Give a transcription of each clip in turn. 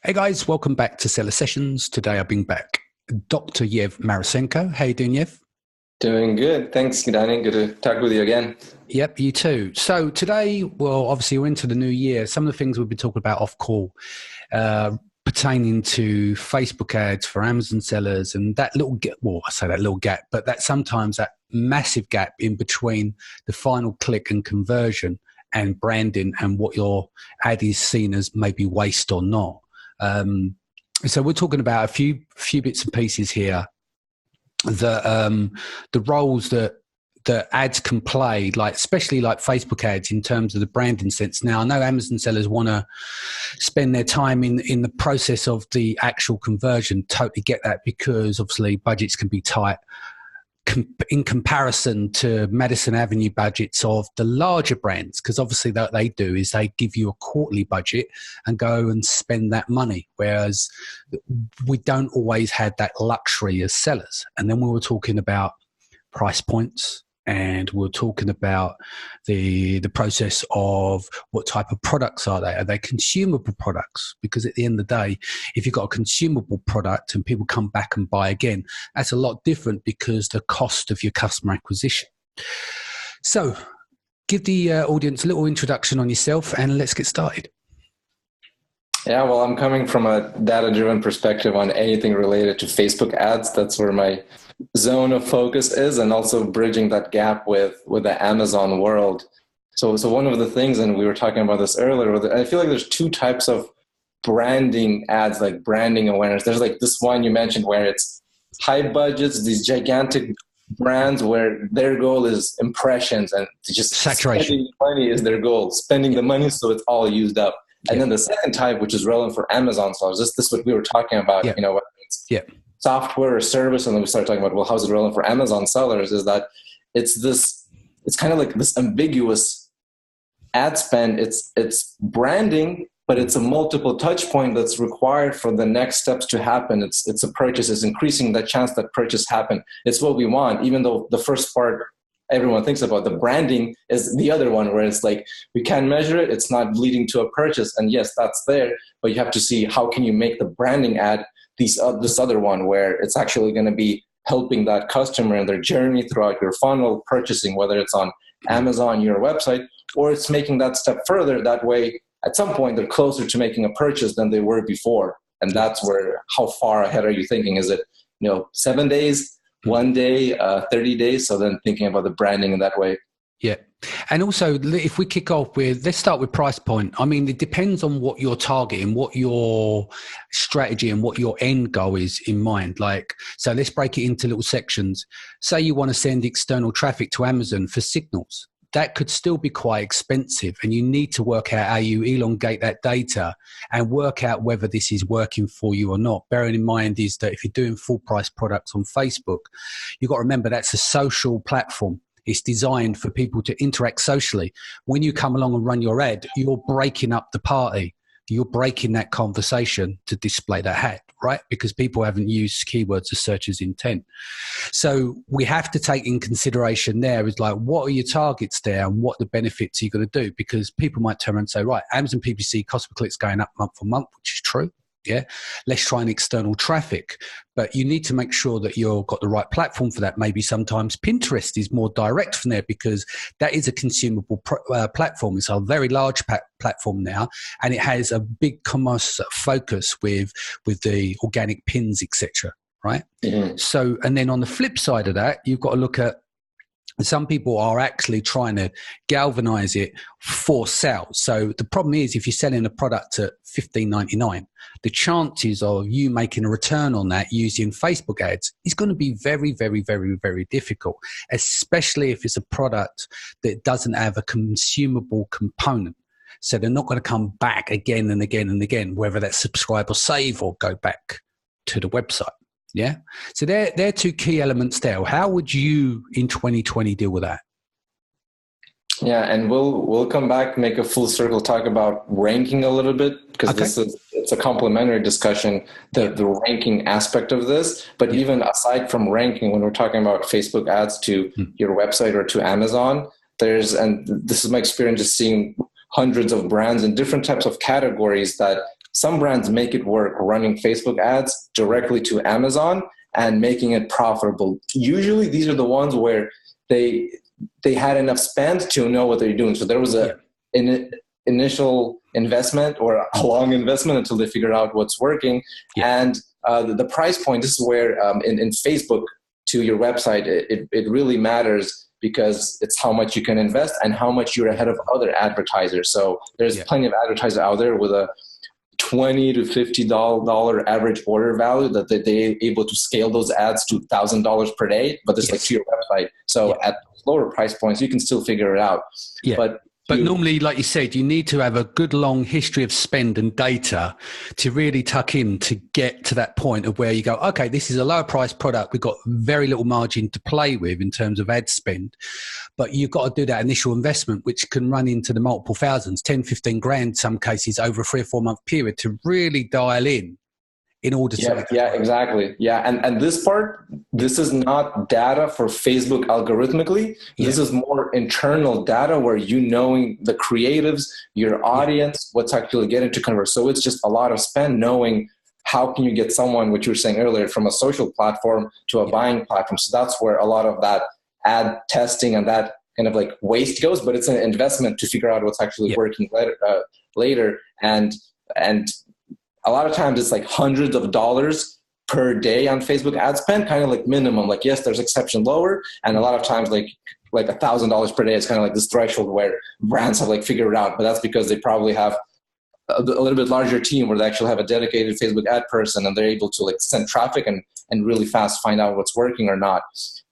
Hey guys, welcome back to Seller Sessions. Today I bring back Dr. Yev Marisenko. How you doing, Yev? Doing good. Thanks, Danny. Good to talk with you again. Yep, you too. So today, well, obviously we're into the new year. Some of the things we've been talking about off call pertaining to Facebook ads for Amazon sellers and that little gap, well, I say that little gap, but that sometimes that massive gap in between the final click and conversion and branding and what your ad is seen as maybe waste or not. So we're talking about a few bits and pieces here that the roles that ads can play, like especially like Facebook ads in terms of the branding sense. Now, I know Amazon sellers want to spend their time in the process of the actual conversion. Totally get that, because obviously budgets can be tight in comparison to Madison Avenue budgets of the larger brands, because obviously what they do is they give you a quarterly budget and go and spend that money, whereas we don't always have that luxury as sellers. And then we were talking about price points, and we're talking about the process of what type of products are they? Are they consumable products? Because at the end of the day, if you've got a consumable product and people come back and buy again, that's a lot different because the cost of your customer acquisition. So give the audience a little introduction on yourself and let's get started. Yeah, well, I'm coming from a data-driven perspective on anything related to Facebook ads. That's where my zone of focus is, and also bridging that gap with the Amazon world. So one of the things, and we were talking about this earlier, I feel like there's two types of branding ads, like branding awareness. There's like this one you mentioned where it's high budgets, these gigantic brands where their goal is impressions and just saturation. Spending money is their goal, spending the money so it's all used up. And then the second type, which is relevant for Amazon sellers, this is what we were talking about, whether it's software or service, and then we started talking about, well, how is it relevant for Amazon sellers, is that it's kind of like this ambiguous ad spend. It's branding, but it's a multiple touch point that's required for the next steps to happen. It's a purchase. It's increasing the chance that purchase happen. It's what we want, even though the first part everyone thinks about, the branding, is the other one where it's like we can measure it, it's not leading to a purchase, and yes, that's there, but you have to see how can you make the branding ad this other one where it's actually going to be helping that customer in their journey throughout your funnel purchasing, whether it's on Amazon, your website, or it's making that step further. That way at some point they're closer to making a purchase than they were before. And that's where, how far ahead are you thinking? Is it 7 days, 1 day, 30 days? So then thinking about the branding in that way. Yeah. And also, if we kick off with, let's start with price point. I mean, it depends on what you're targeting, what your strategy and what your end goal is in mind. Like, so let's break it into little sections. Say you want to send external traffic to Amazon for signals. That could still be quite expensive, and you need to work out how you elongate that data and work out whether this is working for you or not. Bearing in mind is that if you're doing full price products on Facebook, you've got to remember that's a social platform. It's designed for people to interact socially. When you come along and run your ad, you're breaking up the party. You're breaking that conversation to display that ad, right? Because people haven't used keywords as search as intent. So we have to take in consideration there is like, what are your targets there and what the benefits are you going to do? Because people might turn around and say, right, Amazon PPC cost per click's going up month on month, which is true. Yeah, let's try an external traffic, but you need to make sure that you've got the right platform for that. Maybe sometimes Pinterest is more direct from there because that is a consumable platform. It's a very large platform now, and it has a big commerce focus with the organic pins, etc. Right? Mm-hmm. So, and then on the flip side of that, you've got to look at, some people are actually trying to galvanize it for sales. So the problem is, if you're selling a product at $15.99, the chances of you making a return on that using Facebook ads is going to be very, very, very, very difficult, especially if it's a product that doesn't have a consumable component. So they're not going to come back again and again and again, whether that's subscribe or save or go back to the website. Yeah. So they're two key elements there. How would you in 2020 deal with that? Yeah, and we'll come back, make a full circle, talk about ranking a little bit, because it's a complementary discussion, the ranking aspect of this. But even aside from ranking, when we're talking about Facebook ads to your website or to Amazon, and this is my experience just seeing hundreds of brands in different types of categories that some brands make it work running Facebook ads directly to Amazon and making it profitable. Usually these are the ones where they had enough spend to know what they're doing. So there was an initial investment or a long investment until they figure out what's working. And the price point, this is where in Facebook to your website, it really matters, because it's how much you can invest and how much you're ahead of other advertisers. So there's plenty of advertisers out there with a $20 to $50 average order value that they're able to scale those ads to $1,000 per day, but it's like to your website. So at lower price points, you can still figure it out. But normally, like you said, you need to have a good long history of spend and data to really tuck in to get to that point of where you go, okay, this is a lower price product. We've got very little margin to play with in terms of ad spend, but you've got to do that initial investment, which can run into the multiple thousands, 10, 15 grand, in some cases over a 3 or 4 month period to really dial in order to... Yeah, exactly. Yeah. And this part, this is not data for Facebook algorithmically. This is more internal data where knowing the creatives, your audience, what's actually getting to convert. So it's just a lot of spend knowing how can you get someone, what you were saying earlier, from a social platform to a buying platform. So that's where a lot of that ad testing and that kind of like waste goes, but it's an investment to figure out what's actually working later. And a lot of times it's like hundreds of dollars per day on Facebook ad spend, kind of like minimum. Like, yes, there's exception lower. And a lot of times like $1,000 per day is kind of like this threshold where brands have like figured it out. But that's because they probably have a little bit larger team where they actually have a dedicated Facebook ad person and they're able to like send traffic and really fast find out what's working or not.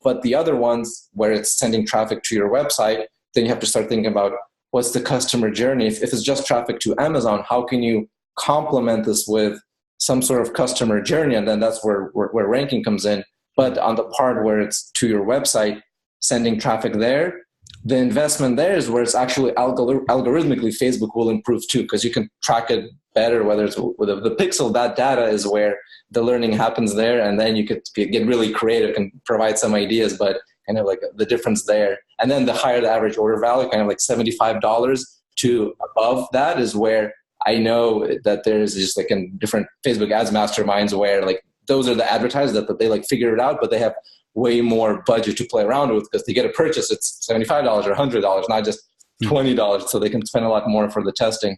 But the other ones where it's sending traffic to your website, then you have to start thinking about what's the customer journey. If it's just traffic to Amazon, how can you complement this with some sort of customer journey? And then that's where ranking comes in. But on the part where it's to your website, sending traffic there, the investment there is where it's actually algorithmically Facebook will improve too, because you can track it better, whether it's with the pixel. That data is where the learning happens there, and then you could get really creative and provide some ideas, but kind of like the difference there. And then the higher the average order value, kind of like $75 to above that, is where I know that there's just like in different Facebook ads masterminds where like those are the advertisers that they like figure it out, but they have way more budget to play around with because they get a purchase. It's $75 or $100, not just $20. So they can spend a lot more for the testing.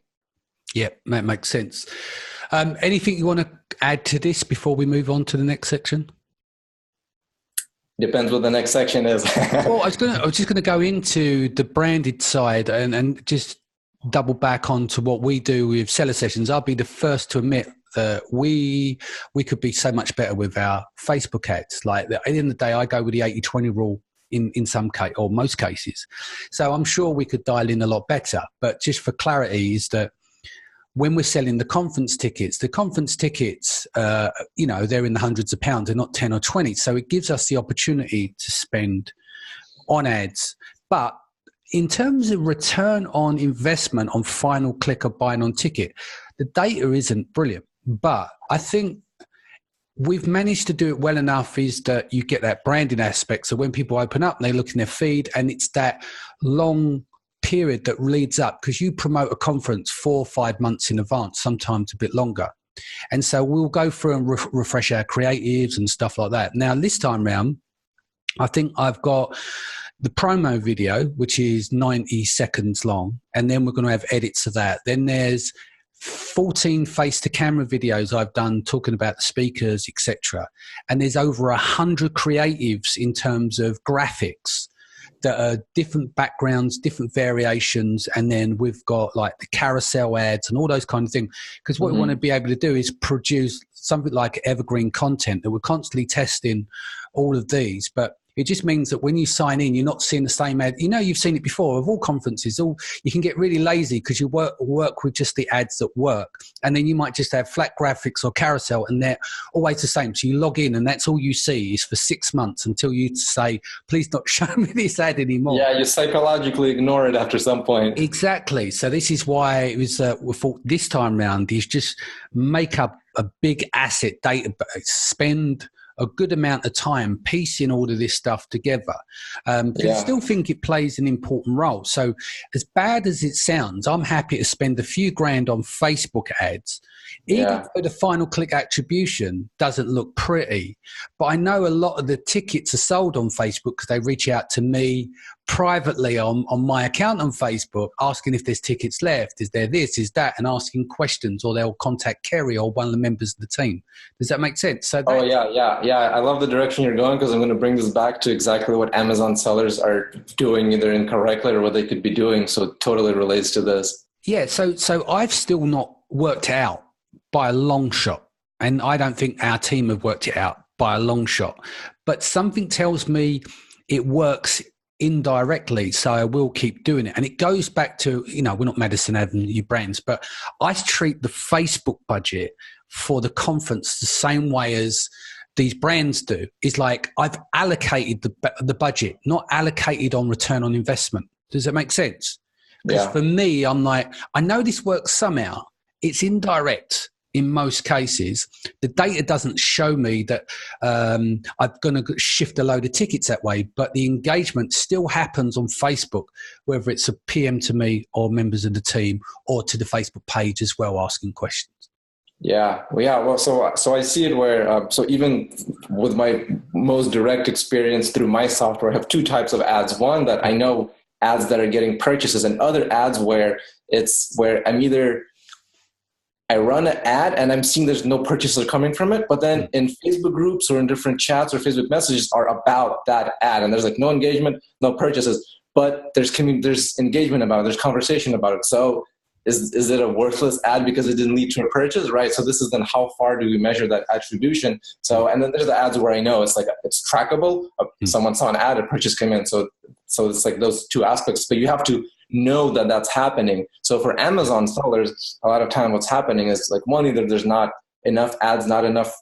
Yeah, that makes sense. Anything you want to add to this before we move on to the next section? Depends what the next section is. Well, I was just going to go into the branded side and just double back onto what we do with seller sessions. I'll be the first to admit that we could be so much better with our Facebook ads. Like at the end of the day, I go with the 80-20 rule in some case or most cases. So I'm sure we could dial in a lot better. But just for clarity, is that when we're selling the conference tickets, they're in the hundreds of pounds. They're not 10 or 20. So it gives us the opportunity to spend on ads. But in terms of return on investment on final click or buying on ticket, the data isn't brilliant. But I think we've managed to do it well enough is that you get that branding aspect. So when people open up, they look in their feed and it's that long period that leads up, because you promote a conference 4 or 5 months in advance, sometimes a bit longer. And so we'll go through and refresh our creatives and stuff like that. Now, this time round, I think I've got the promo video, which is 90 seconds long, and then we're going to have edits of that. Then there's 14 face-to-camera videos I've done talking about the speakers, etc. And there's over 100 creatives in terms of graphics that are different backgrounds, different variations, and then we've got like the carousel ads and all those kind of things. Because what we want to be able to do is produce something like evergreen content that we're constantly testing all of these. But it just means that when you sign in, you're not seeing the same ad. You know, you've seen it before of all conferences. You can get really lazy because you work with just the ads that work. And then you might just have flat graphics or carousel and they're always the same. So you log in and that's all you see is for 6 months until you say, please not show me this ad anymore. Yeah, you psychologically ignore it after some point. Exactly. So this is why it was, we thought this time round is just make up a big asset database, spend a good amount of time piecing all of this stuff together. I still think it plays an important role. So as bad as it sounds, I'm happy to spend a few grand on Facebook ads, even though the final click attribution doesn't look pretty. But I know a lot of the tickets are sold on Facebook because they reach out to me privately on my account on Facebook, asking if there's tickets left, is there this, is that, and asking questions, or they'll contact Kerry or one of the members of the team. Does that make sense? So I love the direction you're going, because I'm going to bring this back to exactly what Amazon sellers are doing, either incorrectly or what they could be doing. So it totally relates to this. Yeah. So I've still not worked it out by a long shot, and I don't think our team have worked it out by a long shot, but something tells me it works indirectly, so I will keep doing it. And it goes back to, we're not Madison Avenue brands, but I treat the Facebook budget for the conference the same way as these brands do. It's like I've allocated the budget, not allocated on return on investment. Does that make sense? Because for me, I'm like, I know this works somehow. It's indirect in most cases. The data doesn't show me that I'm going to shift a load of tickets that way, but the engagement still happens on Facebook, whether it's a PM to me or members of the team, or to the Facebook page as well, asking questions. Well, so I see it where, so even with my most direct experience through my software, I have two types of ads. One that I know, ads that are getting purchases, and other ads where I'm either I run an ad and I'm seeing there's no purchases coming from it, but then in Facebook groups or in different chats or Facebook messages are about that ad, and there's like no engagement, no purchases, but there's engagement about it, there's conversation about it. So is it a worthless ad because it didn't lead to a purchase, right? So this is then how far do we measure that attribution? So, and then there's the ads where I know it's like, it's trackable. Someone saw an ad, a purchase came in. So it's like those two aspects, but you have to know that that's happening. So for Amazon sellers, a lot of time what's happening is like, one, either there's not enough ads, not enough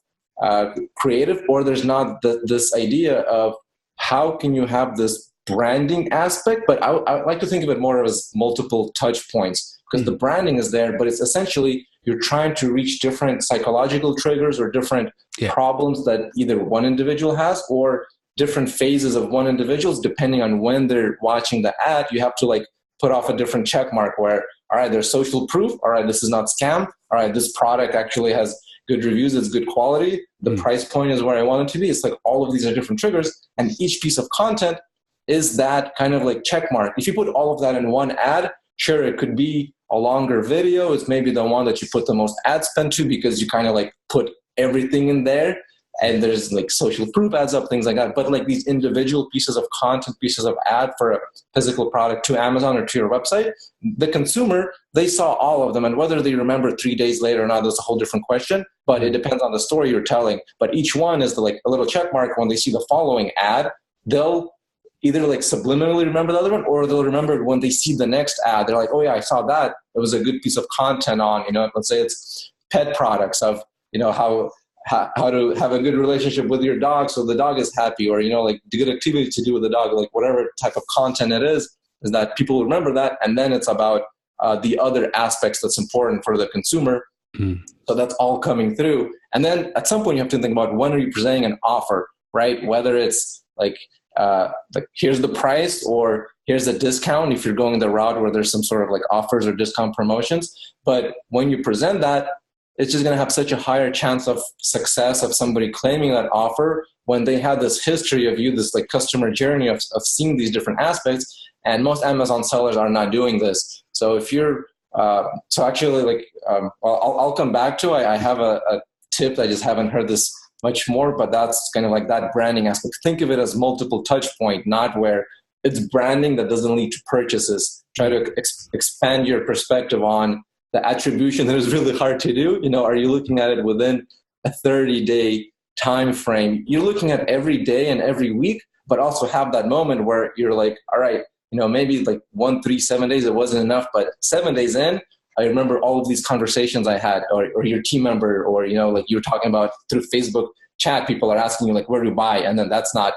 creative, or there's not this idea of how can you have this branding aspect. But I like to think of it more as multiple touch points, because the branding is there, but it's essentially you're trying to reach different psychological triggers or different problems that either one individual has, or different phases of one individual's, depending on when they're watching the ad. You have to like put off a different check mark where, all right, there's social proof. All right, this is not scam. All right, this product actually has good reviews. It's good quality. The price point is where I want it to be. It's like all of these are different triggers, and each piece of content is that kind of like check mark. If you put all of that in one ad, sure, it could be a longer video. It's maybe the one that you put the most ad spend to, because you kind of like put everything in there, and there's like social proof adds up, things like that. But like these individual pieces of content, pieces of ad for a physical product to Amazon or to your website, the consumer, they saw all of them. And whether they remember 3 days later or not, that's a whole different question, but it depends on the story you're telling. But each one is like a little check mark. When they see the following ad, they'll either like subliminally remember the other one, or they'll remember it when they see the next ad. They're like, oh yeah, I saw that. It was a good piece of content on, let's say it's pet products of, how to have a good relationship with your dog so the dog is happy, or, like the good activity to do with the dog, like whatever type of content it is that people remember that. And then it's about the other aspects that's important for the consumer. So that's all coming through. And then at some point you have to think about, when are you presenting an offer, right? Whether it's like here's the price, or here's a discount, if you're going the route where there's some sort of like offers or discount promotions. But when you present that, it's just going to have such a higher chance of success of somebody claiming that offer when they have this history of you, this like customer journey of seeing these different aspects. And most Amazon sellers are not doing this. So if you're, so actually like, I'll come back to, I have a tip. I just haven't heard this much more, but that's kind of like that branding aspect. Think of it as multiple touch point, not where it's branding that doesn't lead to purchases. Try to expand your perspective on the attribution that is really hard to do. Are you looking at it within a 30-day time frame? You're looking at every day and every week, but also have that moment where you're like, all right, maybe like 1, 3, 7 days, it wasn't enough, but 7 days in, I remember all of these conversations I had, or your team member, or, like you were talking about through Facebook chat, people are asking you like, where do you buy? And then that's not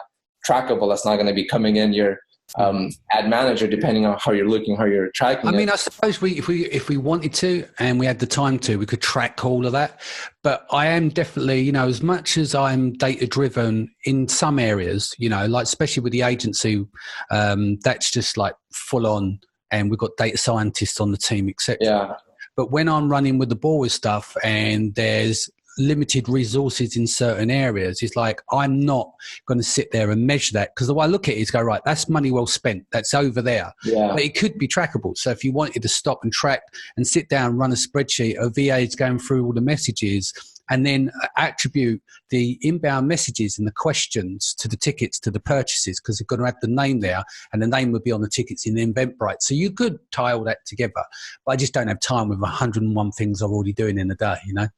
trackable. That's not going to be coming in your ad manager, depending on how you're looking, how you're tracking. I mean, I suppose if we wanted to and we had the time to, we could track all of that. But I am definitely, you know, as much as I'm data driven in some areas, you know, like especially with the agency, that's just like full on, and we've got data scientists on the team, etc. Yeah. But when I'm running with the board stuff and there's limited resources in certain areas, it's like I'm not going to sit there and measure that, because the way I look at it is go, right, that's money well spent, that's over there. But it could be trackable. So if you wanted to stop and track and sit down and run a spreadsheet of VAs going through all the messages and then attribute the inbound messages and the questions to the tickets, to the purchases, because they're going to have the name there, and the name would be on the tickets in Eventbrite. So you could tie all that together, but I just don't have time with 101 things I'm already doing in a day, you know?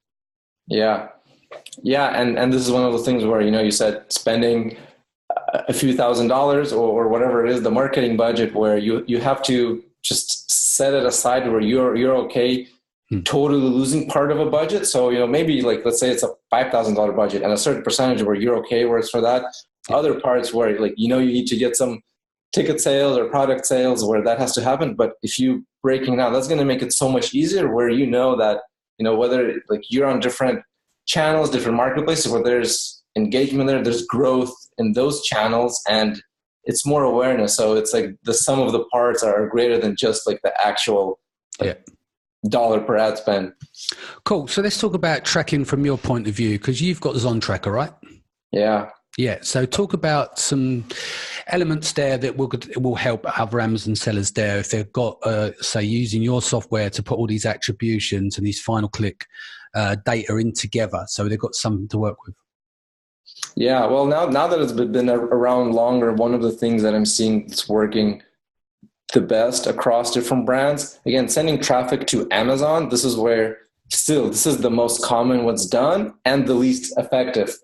Yeah. And this is one of those things where, you know, you said spending a few $1,000s or whatever it is, the marketing budget, where you have to just set it aside where you're okay totally losing part of a budget. So, you know, maybe like, let's say it's a $5,000 budget and a certain percentage where you're okay where it's for that. Other parts where, like, you know, you need to get some ticket sales or product sales where that has to happen. But if you breaking down, that's going to make it so much easier where, you know, that, you know, whether like you're on different channels, different marketplaces where there's engagement there's growth in those channels, and it's more awareness. So it's like the sum of the parts are greater than just like the actual dollar per ad spend. Cool. So let's talk about tracking from your point of view, because you've got Zon Tracker, right? Yeah. So talk about some elements there that will help other Amazon sellers there if they've got, say, using your software to put all these attributions and these final click data in together. So they've got something to work with. Yeah. Well, now that it's been around longer, one of the things that I'm seeing that's working the best across different brands, again, sending traffic to Amazon. This is the most common what's done and the least effective.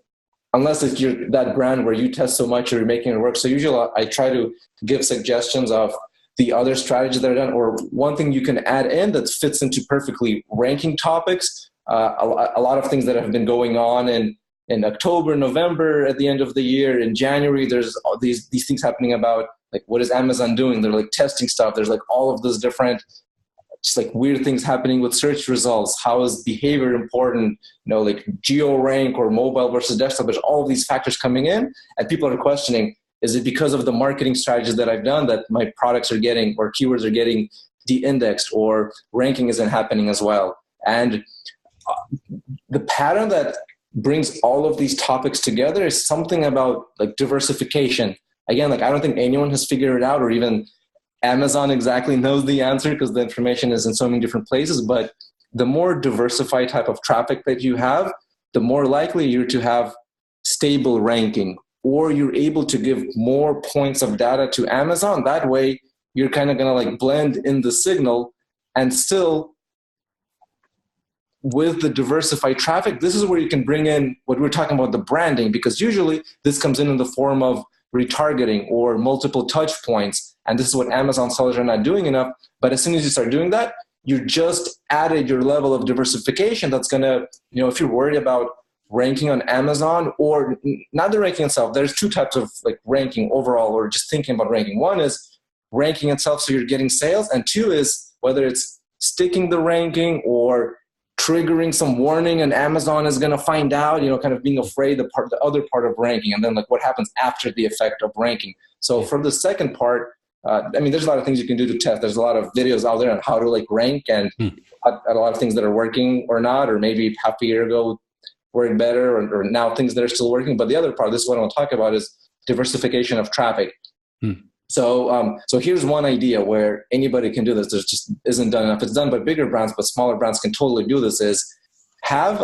Unless it's that brand where you test so much or you're making it work. So usually I try to give suggestions of the other strategies that are done, or one thing you can add in that fits into perfectly ranking topics. A lot of things that have been going on in October, November, at the end of the year, in January, there's all these things happening about like, what is Amazon doing? They're like testing stuff. There's like all of those different just like weird things happening with search results. How is behavior important? You know, like geo rank or mobile versus desktop. There's all of these factors coming in, and people are questioning, is it because of the marketing strategies that I've done that my products are getting, or keywords are getting de-indexed, or ranking isn't happening as well? And the pattern that brings all of these topics together is something about like diversification. Again, like I don't think anyone has figured it out, or even Amazon exactly knows the answer because the information is in so many different places. But the more diversified type of traffic that you have, the more likely you're to have stable ranking, or you're able to give more points of data to Amazon. That way you're kind of going to like blend in the signal, and still with the diversified traffic, this is where you can bring in what we're talking about, the branding, because usually this comes in the form of retargeting or multiple touch points. And this is what Amazon sellers are not doing enough. But as soon as you start doing that, you just added your level of diversification. That's going to, you know, if you're worried about ranking on Amazon, or not the ranking itself, there's two types of like ranking overall, or just thinking about ranking. One is ranking itself, so you're getting sales. And two is whether it's sticking the ranking or triggering some warning and Amazon is going to find out, you know, kind of being afraid the other part of ranking, and then like what happens after the effect of ranking. So for the second part, I mean, there's a lot of things you can do to test. There's a lot of videos out there on how to like rank, and a lot of things that are working or not, or maybe half a year ago worked better, or now things that are still working. But the other part, this is what I want to talk about, is diversification of traffic. So here's one idea where anybody can do this. There's just isn't done enough. It's done by bigger brands, but smaller brands can totally do this. Is have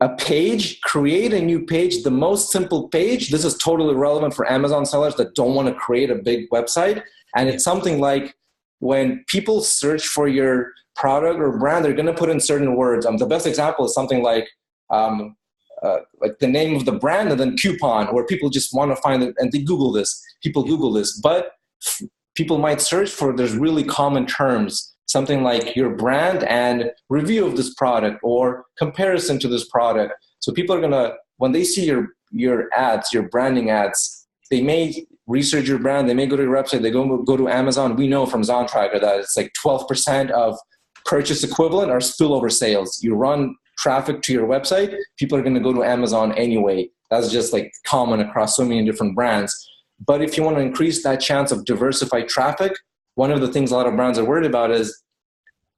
a page, create a new page, the most simple page. This is totally relevant for Amazon sellers that don't want to create a big website. And it's something like when people search for your product or brand, they're going to put in certain words. The best example is something like the name of the brand and then coupon, where people just want to find it and they Google this. People Google this, but people might search for, there's really common terms, something like your brand and review of this product or comparison to this product. So people are going to, when they see your ads, your branding ads, they may research your brand. They may go to your website. They go to Amazon. We know from Zon Tracker that it's like 12% of purchase equivalent are spillover sales. You run traffic to your website, people are going to go to Amazon anyway. That's just like common across so many different brands. But if you want to increase that chance of diversified traffic, one of the things a lot of brands are worried about is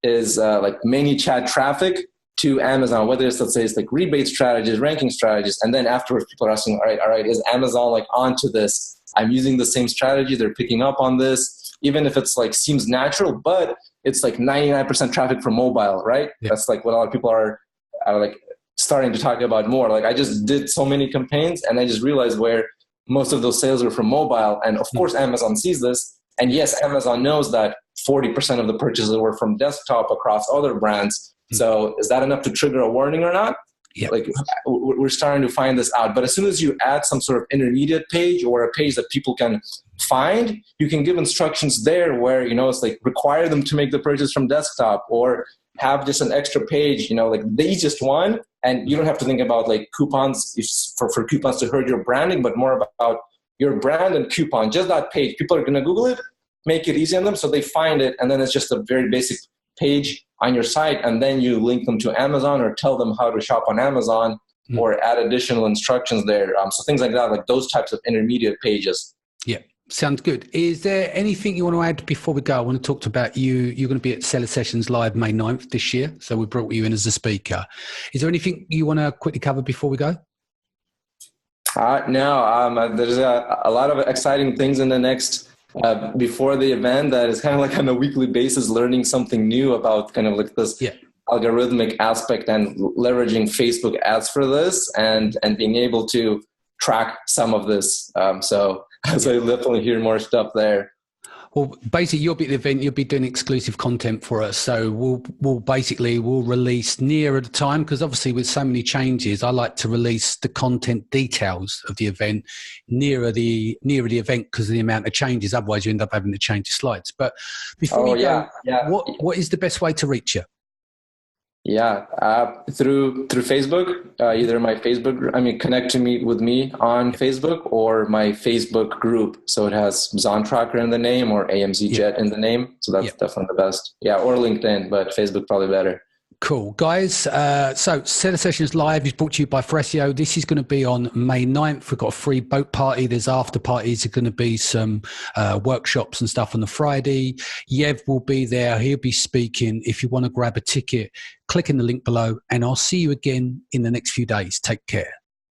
like ManyChat traffic to Amazon, whether it's, let's say, it's like rebate strategies, ranking strategies, and then afterwards people are asking, all right, is Amazon like onto this? I'm using the same strategy, they're picking up on this, even if it's like seems natural, but it's like 99% traffic from mobile, right? Yeah. That's like what a lot of people are like starting to talk about more. Like I just did so many campaigns and I just realized where most of those sales are from mobile. And of course, Amazon sees this. And yes, Amazon knows that 40% of the purchases were from desktop across other brands. So is that enough to trigger a warning or not? Yeah. Like we're starting to find this out. But as soon as you add some sort of intermediate page or a page that people can find, you can give instructions there where, you know, it's like require them to make the purchase from desktop or have just an extra page, you know, like the easiest one. And you don't have to think about like coupons for coupons to hurt your branding, but more about your brand and coupon. Just that page. People are going to Google it, make it easy on them so they find it. And then it's just a very basic page on your site. And then you link them to Amazon or tell them how to shop on Amazon or add additional instructions there. So things like that, like those types of intermediate pages. Yeah. Sounds good. Is there anything you want to add before we go? I want to talk about you. You're going to be at Seller Sessions Live May 9th this year. So we brought you in as a speaker. Is there anything you want to quickly cover before we go? No, there's a lot of exciting things in the next, before the event that is kind of like on a weekly basis, learning something new about kind of like this algorithmic aspect and leveraging Facebook ads for this and being able to track some of this. So you'll definitely hear more stuff there. Well, basically, you'll be at the event. You'll be doing exclusive content for us. So we'll release nearer the time because obviously with so many changes, I like to release the content details of the event nearer the event because of the amount of changes. Otherwise, you end up having to change the slides. But before we go, what is the best way to reach you? Yeah, through Facebook, either my Facebook, connect with me on Facebook or my Facebook group. So it has Zon Tracker in the name or AMZ Jet in the name. So that's definitely the best. Yeah, or LinkedIn, but Facebook probably better. Cool. Guys, so Seller Sessions Live is brought to you by Thrasio. This is going to be on May 9th. We've got a free boat party. There's after parties. There's going to be some workshops and stuff on the Friday. Yev will be there. He'll be speaking. If you want to grab a ticket, click in the link below, and I'll see you again in the next few days. Take care.